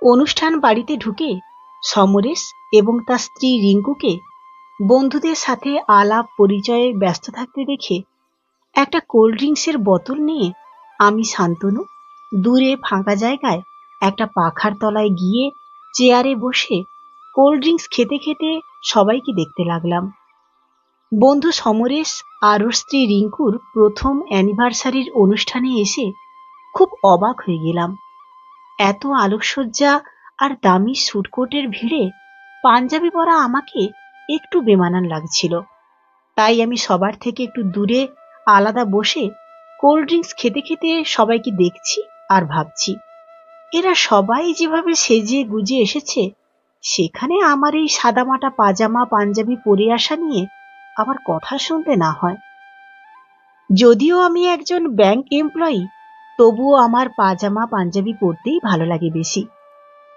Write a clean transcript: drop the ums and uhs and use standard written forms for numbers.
অনুষ্ঠান বাড়িতে ঢুকে সমরেশ এবং তার স্ত্রী রিঙ্কুকে বন্ধুদের সাথে আলাপ পরিচয়ে ব্যস্ত থাকতে দেখে একটা কোল্ড ড্রিঙ্কসের বোতল নিয়ে আমি শান্তনু দূরে ফাঁকা জায়গায় একটা পাখার তলায় গিয়ে চেয়ারে বসে কোল্ড ড্রিঙ্কস খেতে খেতে সবাইকে দেখতে লাগলাম। বন্ধু সমরেশ আর ওর স্ত্রী রিঙ্কুর প্রথম অ্যানিভার্সারির অনুষ্ঠানে এসে খুব অবাক হয়ে গেলাম। এত আলোকসজ্জা আর দামি স্যুটকোটের ভিড়ে পাঞ্জাবি পরা আমাকে একটু বেমানান লাগছিল। তাই আমি সবার থেকে একটু দূরে আলাদা বসে কোল্ড ড্রিঙ্কস খেতে খেতে সবাইকে দেখছি আর ভাবছি, এরা সবাই যেভাবে সেজে গুজে এসেছে, সেখানে আমার এই সাদামাটা পাজামা পাঞ্জাবি পরে আসা নিয়ে আবার কথা শুনতে না হয়। যদিও আমি একজন ব্যাংক এমপ্লয়ি, তবুও আমার পাজামা পাঞ্জাবি পরতেই ভালো লাগে বেশি।